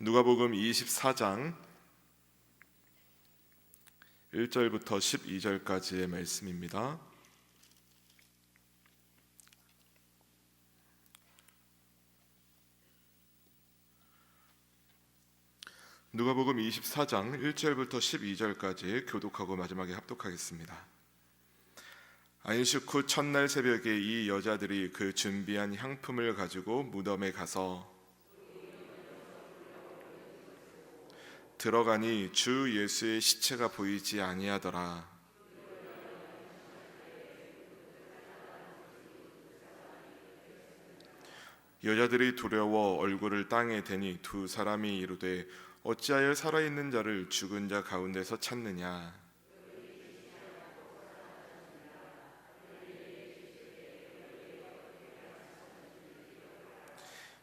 누가복음 24장 1절부터 12절까지의 말씀입니다. 누가복음 24장 1절부터 12절까지 교독하고 마지막에 합독하겠습니다. 안식 후 첫날 새벽에 이 여자들이 그 준비한 향품을 가지고 무덤에 가서 들어가니 주 예수의 시체가 보이지 아니하더라. 여자들이 두려워 얼굴을 땅에 대니 두 사람이 이르되 어찌하여 살아있는 자를 죽은 자 가운데서 찾느냐.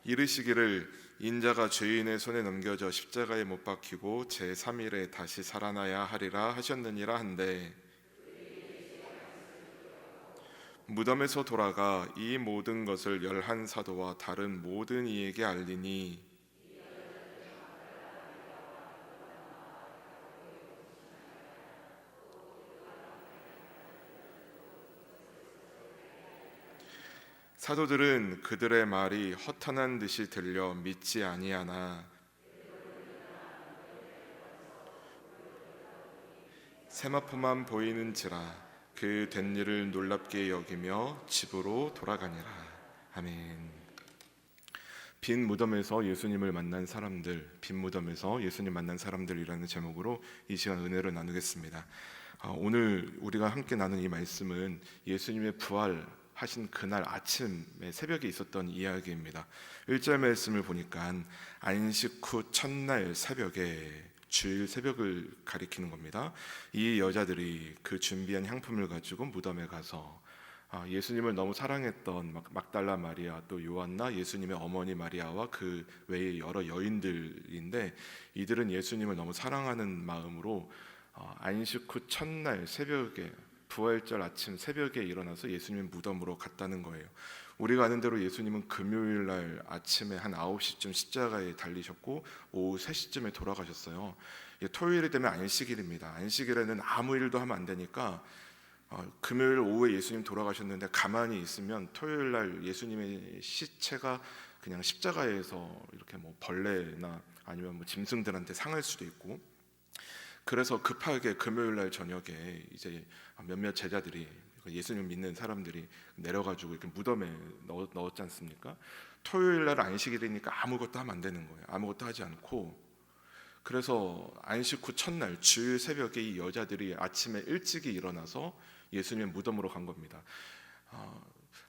이르시기를 인자가 죄인의 손에 넘겨져 십자가에 못 박히고 제3일에 다시 살아나야 하리라 하셨느니라 한데, 무덤에서 돌아가 이 모든 것을 11사도와 다른 모든 이에게 알리니 사도들은 그들의 말이 허탄한 듯이 들려 믿지 아니하나 세마포만 보이는지라 그 된 일을 놀랍게 여기며 집으로 돌아가니라. 아멘. 빈 무덤에서 예수님을 만난 사람들, 빈 무덤에서 예수님 만난 사람들이라는 제목으로 이 시간 은혜를 나누겠습니다. 오늘 우리가 함께 나눈 이 말씀은 예수님의 부활하신 그날 아침에 새벽에 있었던 이야기입니다. 1절 말씀을 보니까 안식 후 첫날 새벽에, 주일 새벽을 가리키는 겁니다. 이 여자들이 그 준비한 향품을 가지고 무덤에 가서 예수님을 너무 사랑했던 막달라 마리아, 또 요한나, 예수님의 어머니 마리아와 그 외에 여러 여인들인데, 이들은 예수님을 너무 사랑하는 마음으로 안식 후 첫날 새벽에, 부활절 아침 새벽에 일어나서 예수님 무덤으로 갔다는 거예요. 우리가 아는 대로 예수님은 금요일 날 아침에 한 9시쯤 십자가에 달리셨고 오후 3시쯤에 돌아가셨어요. 토요일이 되면 안식일입니다. 안식일에는 아무 일도 하면 안 되니까 금요일 오후에 예수님 돌아가셨는데 가만히 있으면 토요일 날 예수님의 시체가 그냥 십자가에서 이렇게 뭐 벌레나 아니면 뭐 짐승들한테 상할 수도 있고, 그래서 급하게 금요일 날 저녁에 이제 몇몇 제자들이, 예수님 믿는 사람들이 내려가지고 이렇게 무덤에 넣었지 않습니까? 토요일 날 안식일이니까 아무것도 하면 안 되는 거예요. 아무것도 하지 않고, 그래서 안식 후 첫날 주일 새벽에 이 여자들이 아침에 일찍이 일어나서 예수님 무덤으로 간 겁니다.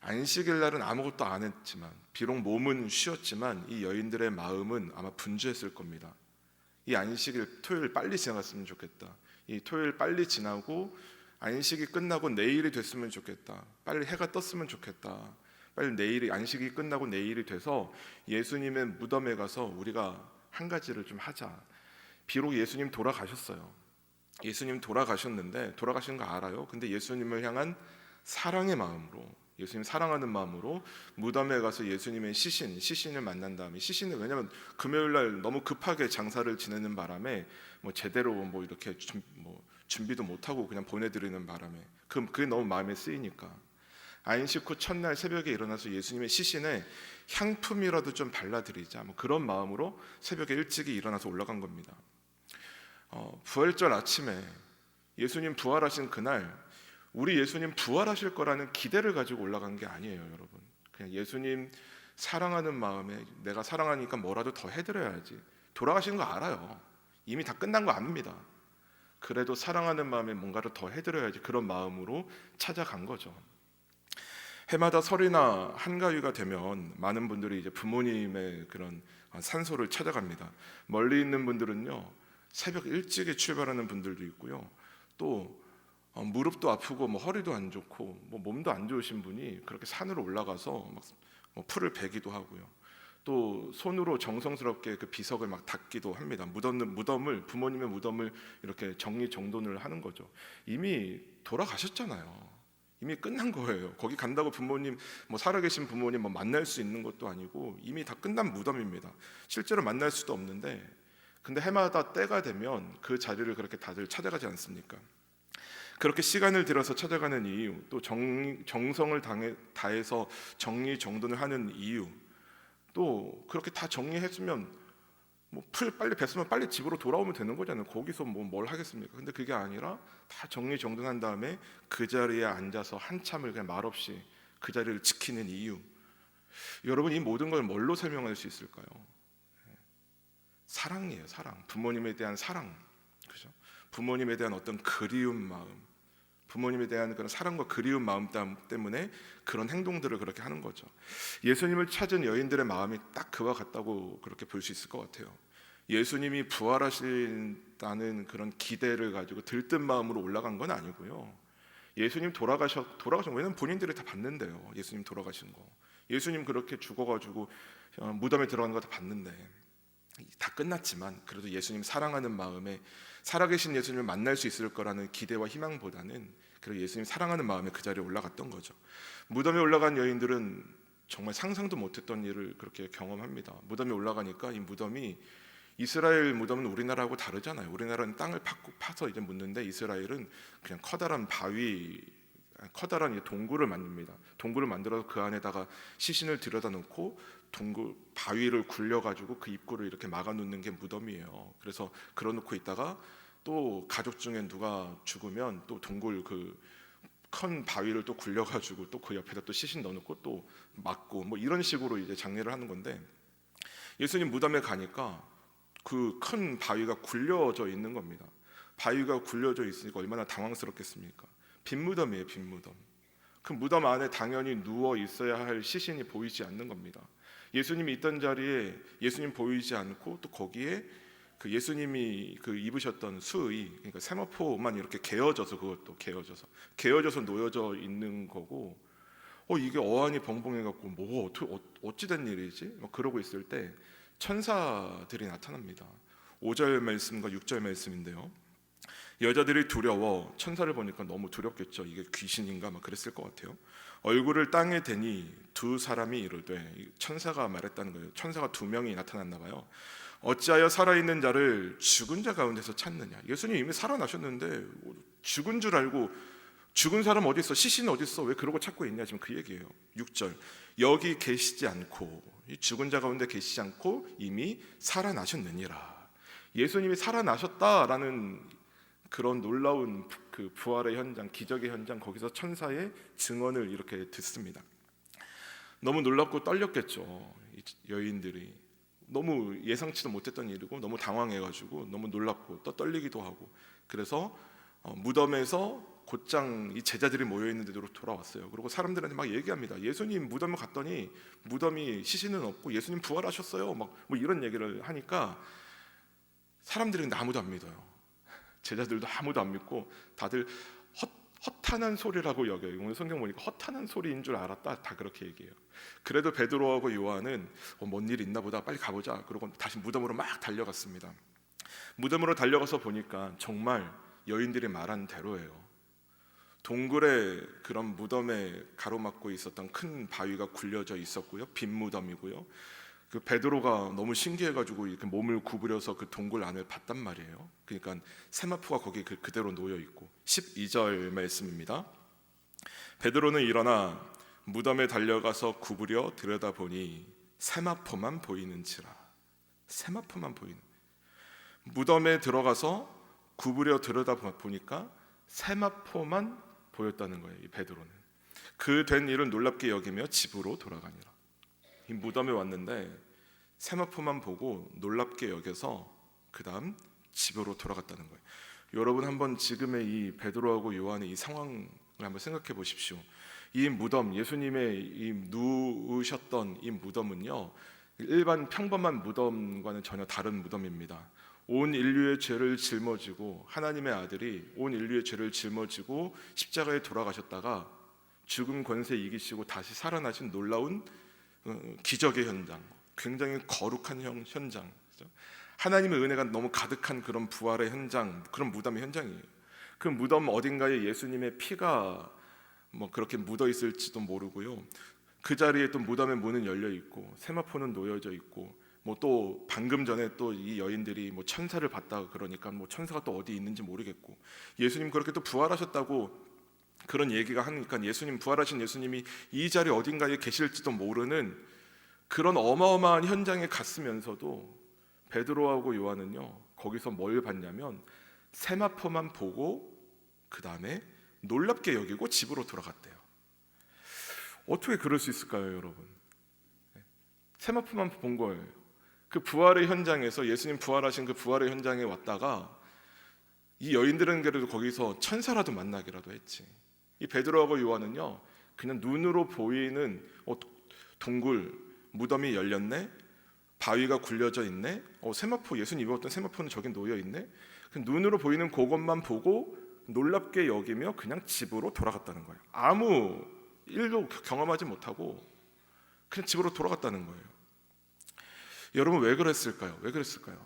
안식일 날은 아무것도 안 했지만, 비록 몸은 쉬었지만 이 여인들의 마음은 아마 분주했을 겁니다. 이 안식일 토요일 빨리 지나갔으면 좋겠다. 이 토요일 빨리 지나고 안식이 끝나고 내일이 됐으면 좋겠다. 빨리 해가 떴으면 좋겠다. 빨리 내일이, 안식이 끝나고 내일이 돼서 예수님의 무덤에 가서 우리가 한 가지를 좀 하자. 비록 예수님 돌아가셨어요. 예수님 돌아가셨는데, 돌아가신 거 알아요. 근데 예수님을 향한 사랑의 마음으로, 예수님 사랑하는 마음으로 무덤에 가서 예수님의 시신을 만난 다음에, 시신은 왜냐하면 금요일 날 너무 급하게 장사를 지내는 바람에 뭐 제대로 뭐 이렇게 준비도 못하고 그냥 보내드리는 바람에 그게 너무 마음에 쓰이니까 안식 후 첫날 새벽에 일어나서 예수님의 시신에 향품이라도 좀 발라드리자, 뭐 그런 마음으로 새벽에 일찍이 일어나서 올라간 겁니다. 부활절 아침에 예수님 부활하신 그날, 우리 예수님 부활하실 거라는 기대를 가지고 올라간 게 아니에요, 여러분. 그냥 예수님 사랑하는 마음에, 내가 사랑하니까 뭐라도 더 해드려야지. 돌아가시는 거 알아요. 이미 다 끝난 거 압니다. 그래도 사랑하는 마음에 뭔가를 더 해드려야지, 그런 마음으로 찾아간 거죠. 해마다 설이나 한가위가 되면 많은 분들이 이제 부모님의 그런 산소를 찾아갑니다. 멀리 있는 분들은요, 새벽 일찍에 출발하는 분들도 있고요. 또 무릎도 아프고 뭐 허리도 안 좋고 뭐 몸도 안 좋으신 분이 그렇게 산으로 올라가서 막 풀을 베기도 하고요. 또 손으로 정성스럽게 그 비석을 막 닦기도 합니다. 무덤을, 부모님의 무덤을 이렇게 정리정돈을 하는 거죠. 이미 돌아가셨잖아요. 이미 끝난 거예요. 거기 간다고 부모님, 뭐 살아계신 부모님 뭐 만날 수 있는 것도 아니고 이미 다 끝난 무덤입니다. 실제로 만날 수도 없는데, 근데 해마다 때가 되면 그 자리를 그렇게 다들 찾아가지 않습니까? 그렇게 시간을 들여서 찾아가는 이유, 또 정성을 다해서 정리정돈을 하는 이유, 또 그렇게 다 정리했으면 뭐 빨리 뵀으면 빨리 집으로 돌아오면 되는 거잖아요. 거기서 뭐 뭘 하겠습니까? 근데 그게 아니라 다 정리정돈한 다음에 그 자리에 앉아서 한참을 그냥 말없이 그 자리를 지키는 이유, 여러분 이 모든 걸 뭘로 설명할 수 있을까요? 사랑이에요. 사랑. 부모님에 대한 사랑, 그죠? 부모님에 대한 어떤 그리운 마음, 부모님에 대한 그런 사랑과 그리운 마음 때문에 그런 행동들을 그렇게 하는 거죠. 예수님을 찾은 여인들의 마음이 딱 그와 같다고 그렇게 볼 수 있을 것 같아요. 예수님이 부활하신다는 그런 기대를 가지고 들뜬 마음으로 올라간 건 아니고요. 예수님 돌아가신, 왜냐면 본인들이 다 봤는데요. 예수님 돌아가신 거, 예수님 그렇게 죽어가지고 무덤에 들어가는 거 다 봤는데, 다 끝났지만 그래도 예수님 사랑하는 마음에, 살아계신 예수님을 만날 수 있을 거라는 기대와 희망보다는 그리고 예수님 사랑하는 마음에 그 자리에 올라갔던 거죠. 무덤에 올라간 여인들은 정말 상상도 못했던 일을 그렇게 경험합니다. 무덤에 올라가니까 이 무덤이, 이스라엘 무덤은 우리나라하고 다르잖아요. 우리나라는 땅을 파서 이제 묻는데 이스라엘은 그냥 커다란 바위, 커다란 동굴을 만듭니다. 동굴을 만들어서 그 안에다가 시신을 들여다 놓고 동굴 바위를 굴려가지고 그 입구를 이렇게 막아놓는 게 무덤이에요. 그래서 그러놓고 있다가 또 가족 중에 누가 죽으면 또 동굴 그 큰 바위를 또 굴려가지고 또 그 옆에다 또 시신 넣어놓고 또 막고 뭐 이런 식으로 이제 장례를 하는 건데, 예수님 무덤에 가니까 그 큰 바위가 굴려져 있는 겁니다. 바위가 굴려져 있으니까 얼마나 당황스럽겠습니까? 빈 무덤이에요, 빈 무덤. 그 무덤 안에 당연히 누워 있어야 할 시신이 보이지 않는 겁니다. 예수님이 있던 자리에 예수님 보이지 않고, 또 거기에 그 예수님이 그 입으셨던 수의, 그러니까 세마포만 이렇게 개어져서, 그것도 개어져서 놓여져 있는 거고, 이게 어안이 벙벙해갖고 뭐 어찌 된 일이지? 막 그러고 있을 때 천사들이 나타납니다. 5절 말씀과 6절 말씀인데요. 여자들이 두려워, 천사를 보니까 너무 두렵겠죠. 이게 귀신인가 막 그랬을 것 같아요. 얼굴을 땅에 대니 두 사람이 이르되, 천사가 말했다는 거예요. 천사가 두 명이 나타났나 봐요. 어찌하여 살아있는 자를 죽은 자 가운데서 찾느냐. 예수님 이미 살아나셨는데 죽은 줄 알고, 죽은 사람 어디 있어? 시신 어디 있어? 왜 그러고 찾고 있냐? 지금 그 얘기예요. 6절, 여기 계시지 않고, 이 죽은 자 가운데 계시지 않고 이미 살아나셨느니라. 예수님이 살아나셨다라는 그런 놀라운 그 부활의 현장, 기적의 현장, 거기서 천사의 증언을 이렇게 듣습니다. 너무 놀랍고 떨렸겠죠. 이 여인들이 너무 예상치도 못했던 일이고 너무 당황해가지고 너무 놀랍고 또 떨리기도 하고, 그래서 무덤에서 곧장 이 제자들이 모여 있는 데로 돌아왔어요. 그리고 사람들한테 막 얘기합니다. 예수님 무덤을 갔더니 무덤이, 시신은 없고 예수님 부활하셨어요. 막 뭐 이런 얘기를 하니까 사람들이 근데 아무도 안 믿어요. 제자들도 아무도 안 믿고 다들 허탄한 소리라고 여겨요. 오늘 성경 보니까 허탄한 소리인 줄 알았다, 다 그렇게 얘기해요. 그래도 베드로하고 요한은 뭔 일 있나 보다, 빨리 가보자. 그러고 다시 무덤으로 막 달려갔습니다. 무덤으로 달려가서 보니까 정말 여인들이 말한 대로예요. 동굴에, 그런 무덤에 가로막고 있었던 큰 바위가 굴려져 있었고요. 빈 무덤이고요. 그 베드로가 너무 신기해가지고 이렇게 몸을 구부려서 그 동굴 안을 봤단 말이에요. 그러니까 세마포가 거기 그대로 놓여 있고. 12절 말씀입니다. 베드로는 일어나 무덤에 달려가서 구부려 들여다보니 세마포만 보이는지라. 세마포만 보이는. 무덤에 들어가서 구부려 들여다보니까 세마포만 보였다는 거예요. 이 베드로는 그 된 일을 놀랍게 여기며 집으로 돌아가니라. 이 무덤에 왔는데 세마포만 보고 놀랍게 여겨서 그 다음 집으로 돌아갔다는 거예요. 여러분 한번 지금의 이 베드로하고 요한의 이 상황을 한번 생각해 보십시오. 이 무덤, 예수님의 이 누우셨던 이 무덤은요, 일반 평범한 무덤과는 전혀 다른 무덤입니다. 온 인류의 죄를 짊어지고, 하나님의 아들이 온 인류의 죄를 짊어지고 십자가에 돌아가셨다가 죽음 권세 이기시고 다시 살아나신 놀라운 기적의 현장, 굉장히 거룩한 현장, 하나님의 은혜가 너무 가득한 그런 부활의 현장, 그런 무덤의 현장이에요. 그 무덤 어딘가에 예수님의 피가 뭐 그렇게 묻어 있을지도 모르고요. 그 자리에 또 무덤의 문은 열려 있고 세마포는 놓여져 있고 뭐 또 방금 전에 또 이 여인들이 뭐 천사를 봤다 그러니까 뭐 천사가 또 어디 있는지 모르겠고 예수님 그렇게 또 부활하셨다고 그런 얘기가 하니까 예수님 부활하신 예수님이 이 자리 어딘가에 계실지도 모르는 그런 어마어마한 현장에 갔으면서도 베드로하고 요한은요 거기서 뭘 봤냐면 세마포만 보고 그 다음에 놀랍게 여기고 집으로 돌아갔대요. 어떻게 그럴 수 있을까요, 여러분? 세마포만 본 거예요. 그 부활의 현장에서 예수님 부활하신 그 부활의 현장에 왔다가 이 여인들은 그래도 거기서 천사라도 만나기라도 했지. 이 베드로하고 요한은요 그냥 눈으로 보이는 동굴 무덤이 열렸네, 바위가 굴려져 있네, 세마포 예수님 입었던 세마포는 저기 놓여 있네. 눈으로 보이는 그것만 보고 놀랍게 여기며 그냥 집으로 돌아갔다는 거예요. 아무 일도 경험하지 못하고 그냥 집으로 돌아갔다는 거예요. 여러분 왜 그랬을까요? 왜 그랬을까요?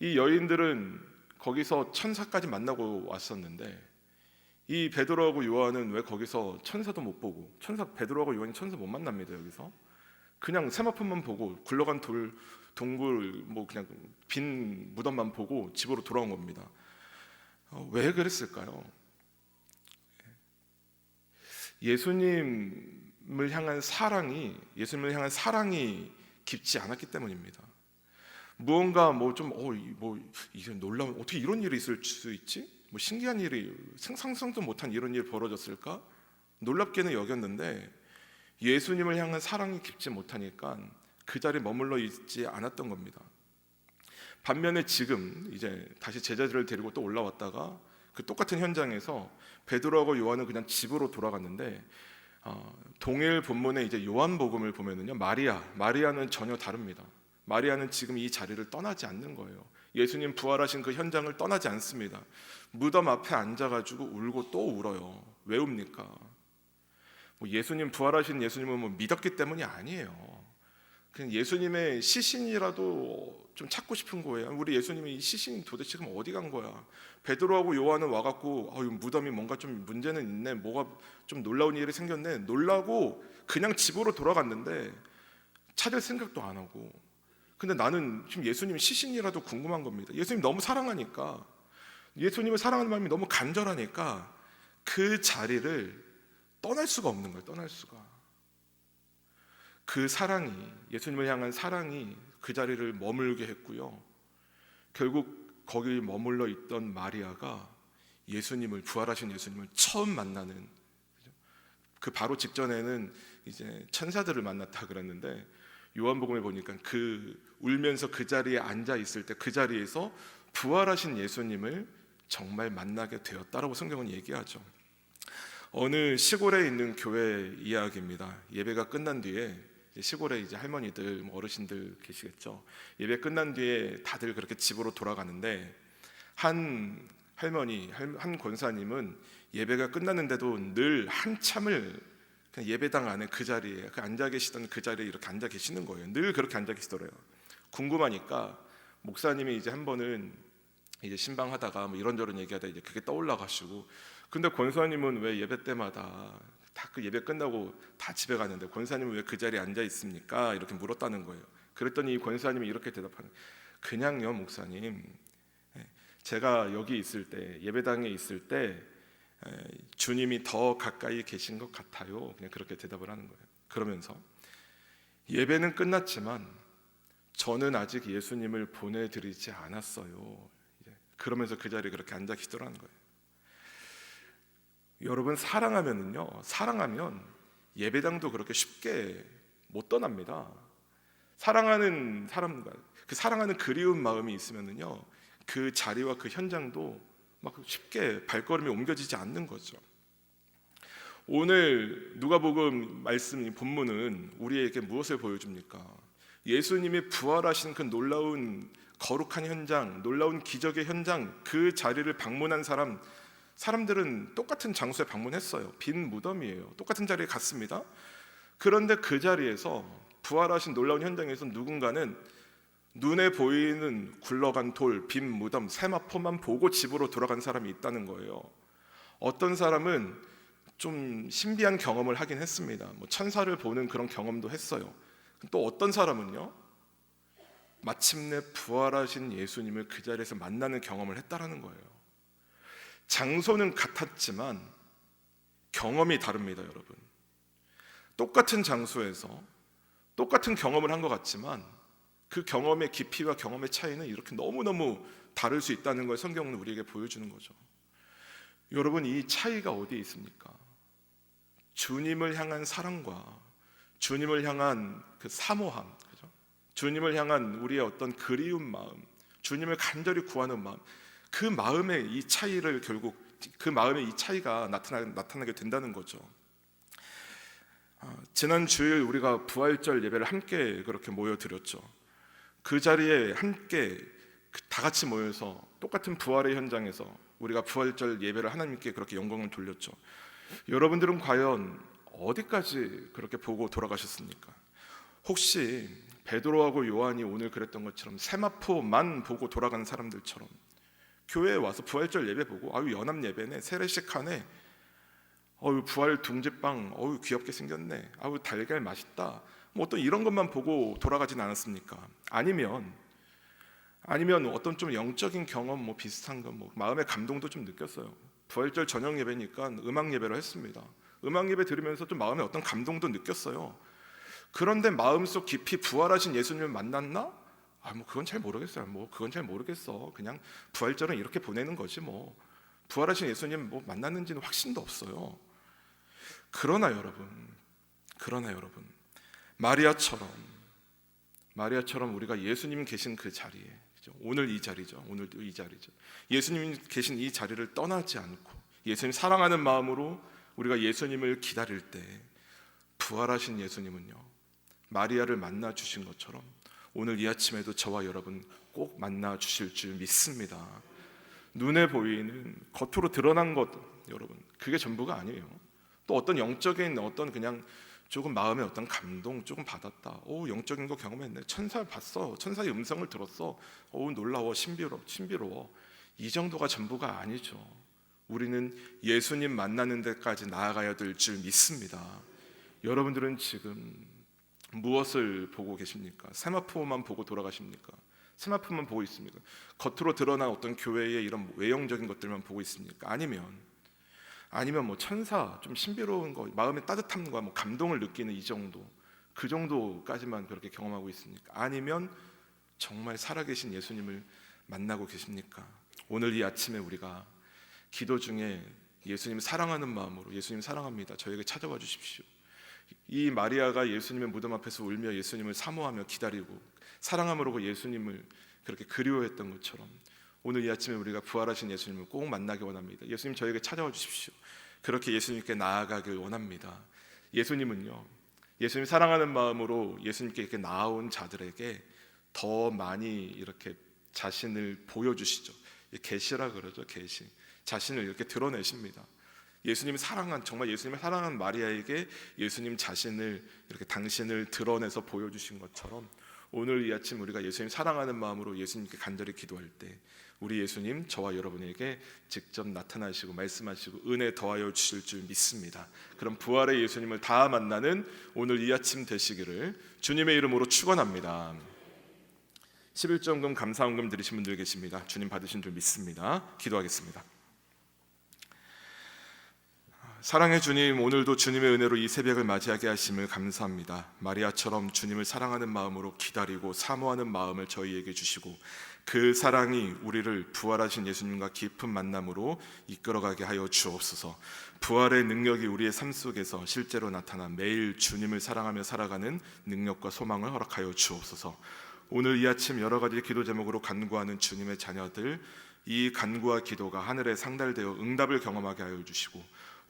이 여인들은 거기서 천사까지 만나고 왔었는데 이 베드로하고 요한은 왜 거기서 천사도 못 보고 베드로하고 요한이 천사 못 만납니다. 여기서 그냥 세마포만 보고 굴러간 동굴 뭐 그냥 빈 무덤만 보고 집으로 돌아온 겁니다. 왜 그랬을까요? 예수님을 향한 사랑이 깊지 않았기 때문입니다. 무언가 이게 놀라운 어떻게 이런 일이 있을 수 있지? 뭐 신기한 일이 상상도 못한 이런 일이 벌어졌을까? 놀랍게는 여겼는데 예수님을 향한 사랑이 깊지 못하니까 그 자리에 머물러 있지 않았던 겁니다. 반면에 지금 이제 다시 제자들을 데리고 또 올라왔다가 그 똑같은 현장에서 베드로하고 요한은 집으로 돌아갔는데 동일 본문의 이제 요한복음을 보면은요 마리아는 전혀 다릅니다. 마리아는 지금 이 자리를 떠나지 않는 거예요. 예수님 부활하신 그 현장을 떠나지 않습니다. 무덤 앞에 앉아가지고 울고 또 울어요. 왜 웁니까? 예수님 부활하신 예수님은 믿었기 때문이 아니에요. 그냥 예수님의 시신이라도 좀 찾고 싶은 거예요. 우리 예수님이 이 시신이 도대체 지금 어디 간 거야? 베드로하고 요한은 와갖고 무덤이 뭔가 좀 문제는 있네, 뭐가 좀 놀라운 일이 생겼네, 놀라고 그냥 집으로 돌아갔는데 찾을 생각도 안 하고. 근데 나는 지금 예수님 시신이라도 궁금한 겁니다. 예수님 너무 사랑하니까, 예수님을 사랑하는 마음이 너무 간절하니까 그 자리를 떠날 수가 없는 거예요. 떠날 수가. 그 사랑이, 예수님을 향한 사랑이 그 자리를 머물게 했고요. 결국 거기 머물러 있던 마리아가 예수님을, 부활하신 예수님을 처음 만나는, 그 바로 직전에는 이제 천사들을 만났다 그랬는데 요한복음에 보니까 울면서 그 자리에 앉아 있을 때 그 자리에서 부활하신 예수님을 정말 만나게 되었다라고 성경은 얘기하죠. 어느 시골에 있는 교회 이야기입니다. 예배가 끝난 뒤에 시골에 이제 할머니들, 어르신들 계시겠죠. 예배 끝난 뒤에 다들 그렇게 집으로 돌아가는데 한 할머니, 한 권사님은 예배가 끝났는데도 늘 한참을 그냥 예배당 안에 그 자리에 앉아 계시던 그 자리에 이렇게 앉아 계시는 거예요. 늘 그렇게 앉아 계시더래요. 궁금하니까 목사님이 이제 한 번은 이제 신방하다가 뭐 이런저런 얘기하다 이제 그게 떠올라가지고, 근데 권사님은 왜 예배 때마다 다 그 예배 끝나고 다 집에 가는데 권사님은 왜 그 자리에 앉아 있습니까? 이렇게 물었다는 거예요. 그랬더니 이 권사님이 이렇게 대답하는, 그냥요 목사님, 제가 여기 있을 때, 예배당에 있을 때 주님이 더 가까이 계신 것 같아요. 그냥 그렇게 대답을 하는 거예요. 그러면서 예배는 끝났지만 저는 아직 예수님을 보내드리지 않았어요. 그러면서 그 자리에 그렇게 앉아 계시더라는 거예요. 여러분, 사랑하면 예배당도 그렇게 쉽게 못 떠납니다. 사랑하는 사람과 그 사랑하는 그리운 마음이 있으면은요, 그 자리와 그 현장도 막 쉽게 발걸음이 옮겨지지 않는 거죠. 오늘 누가복음 말씀 본문은 우리에게 무엇을 보여줍니까? 예수님이 부활하신 그 놀라운 거룩한 현장, 놀라운 기적의 현장, 그 자리를 방문한 사람들은 똑같은 장소에 방문했어요. 빈 무덤이에요. 똑같은 자리에 갔습니다. 그런데 그 자리에서, 부활하신 놀라운 현장에서 누군가는 눈에 보이는 굴러간 돌, 빈 무덤, 세마포만 보고 집으로 돌아간 사람이 있다는 거예요. 어떤 사람은 좀 신비한 경험을 하긴 했습니다. 뭐 천사를 보는 그런 경험도 했어요. 또 어떤 사람은요, 마침내 부활하신 예수님을 그 자리에서 만나는 경험을 했다라는 거예요. 장소는 같았지만 경험이 다릅니다, 여러분. 똑같은 장소에서 똑같은 경험을 한 것 같지만 그 경험의 깊이와 경험의 차이는 이렇게 너무너무 다를 수 있다는 걸 성경은 우리에게 보여주는 거죠. 여러분, 이 차이가 어디에 있습니까? 주님을 향한 사랑과 주님을 향한 그 사모함, 그죠? 주님을 향한 우리의 어떤 그리운 마음, 주님을 간절히 구하는 마음, 그 마음의 이 차이를 결국 그 마음의 이 차이가 나타나게 된다는 거죠. 지난 주일 우리가 부활절 예배를 함께 그렇게 모여드렸죠. 그 자리에 함께 다 같이 모여서 똑같은 부활의 현장에서 우리가 부활절 예배를 하나님께 그렇게 영광을 돌렸죠. 여러분들은 과연 어디까지 그렇게 보고 돌아가셨습니까? 혹시 베드로하고 요한이 오늘 그랬던 것처럼 세마포만 보고 돌아간 사람들처럼 교회에 와서 부활절 예배 보고 아유 연합 예배네, 세례식하네, 어유 부활 둥지빵, 어유 귀엽게 생겼네, 아유 달걀 맛있다, 뭐 어떤 이런 것만 보고 돌아가진 않았습니까? 아니면 어떤 좀 영적인 경험 뭐 비슷한 거, 뭐 마음의 감동도 좀 느꼈어요. 부활절 저녁 예배니까 음악 예배를 했습니다. 음악 예배 들으면서 좀 마음에 어떤 감동도 느꼈어요. 그런데 마음속 깊이 부활하신 예수님을 만났나? 뭐 그건 잘 모르겠어요. 뭐 그건 잘 모르겠어. 그냥 부활절은 이렇게 보내는 거지 뭐. 부활하신 예수님 뭐 만났는지는 확신도 없어요. 그러나 여러분, 마리아처럼 우리가 예수님 계신 그 자리에, 그죠? 오늘도 이 자리죠. 예수님 계신 이 자리를 떠나지 않고 예수님 사랑하는 마음으로 우리가 예수님을 기다릴 때 부활하신 예수님은요, 마리아를 만나 주신 것처럼 오늘 이 아침에도 저와 여러분 꼭 만나 주실 줄 믿습니다. 눈에 보이는 겉으로 드러난 것, 여러분, 그게 전부가 아니에요. 또 어떤 영적인 어떤 그냥 조금 마음의 어떤 감동 조금 받았다, 영적인 거 경험했네, 천사 봤어, 천사의 음성을 들었어, 놀라워, 신비로워, 이 정도가 전부가 아니죠. 우리는 예수님 만나는 데까지 나아가야 될 줄 믿습니다. 여러분들은 지금 무엇을 보고 계십니까? 세마포만 보고 돌아가십니까? 세마포만 보고 있습니까? 겉으로 드러난 어떤 교회의 이런 외형적인 것들만 보고 있습니까? 아니면 뭐 천사, 좀 신비로운 거, 마음의 따뜻함과 뭐 감동을 느끼는 이 정도, 그 정도까지만 그렇게 경험하고 있습니까? 아니면 정말 살아계신 예수님을 만나고 계십니까? 오늘 이 아침에 우리가 기도 중에 예수님 사랑하는 마음으로, 예수님 사랑합니다, 저에게 찾아와 주십시오, 이 마리아가 예수님의 무덤 앞에서 울며 예수님을 사모하며 기다리고 사랑함으로 예수님을 그렇게 그리워했던 것처럼 오늘 이 아침에 우리가 부활하신 예수님을 꼭 만나기 원합니다. 예수님 저에게 찾아와 주십시오. 그렇게 예수님께 나아가길 원합니다. 예수님은요, 예수님 사랑하는 마음으로 예수님께 이렇게 나아온 자들에게 더 많이 이렇게 자신을 보여주시죠. 계시라 그러죠. 계시. 자신을 이렇게 드러내십니다. 예수님이 정말 예수님을 사랑한 마리아에게 예수님 자신을 이렇게 당신을 드러내서 보여주신 것처럼 오늘 이 아침 우리가 예수님 사랑하는 마음으로 예수님께 간절히 기도할 때 우리 예수님 저와 여러분에게 직접 나타나시고 말씀하시고 은혜 더하여 주실 줄 믿습니다. 그럼 부활의 예수님을 다 만나는 오늘 이 아침 되시기를 주님의 이름으로 축원합니다. 11조헌금 감사헌금 드리신 분들 계십니다. 주님 받으신 줄 믿습니다. 기도하겠습니다. 사랑의 주님, 오늘도 주님의 은혜로 이 새벽을 맞이하게 하심을 감사합니다. 마리아처럼 주님을 사랑하는 마음으로 기다리고 사모하는 마음을 저희에게 주시고 그 사랑이 우리를 부활하신 예수님과 깊은 만남으로 이끌어가게 하여 주옵소서. 부활의 능력이 우리의 삶 속에서 실제로 나타나 매일 주님을 사랑하며 살아가는 능력과 소망을 허락하여 주옵소서. 오늘 이 아침 여러 가지 기도 제목으로 간구하는 주님의 자녀들, 이 간구와 기도가 하늘에 상달되어 응답을 경험하게 하여 주시고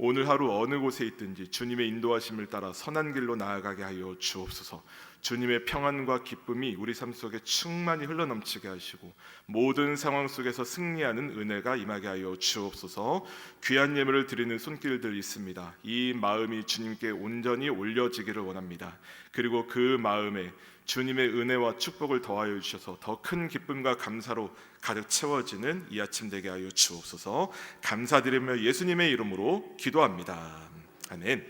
오늘 하루 어느 곳에 있든지 주님의 인도하심을 따라 선한 길로 나아가게 하여 주옵소서. 주님의 평안과 기쁨이 우리 삶 속에 충만히 흘러넘치게 하시고 모든 상황 속에서 승리하는 은혜가 임하게 하여 주옵소서. 귀한 예물을 드리는 손길들 있습니다. 이 마음이 주님께 온전히 올려지기를 원합니다. 그리고 그 마음에 주님의 은혜와 축복을 더하여 주셔서 더 큰 기쁨과 감사로 가득 채워지는 이 아침 되게 하여 주옵소서. 감사드리며 예수님의 이름으로 기도합니다. 아멘.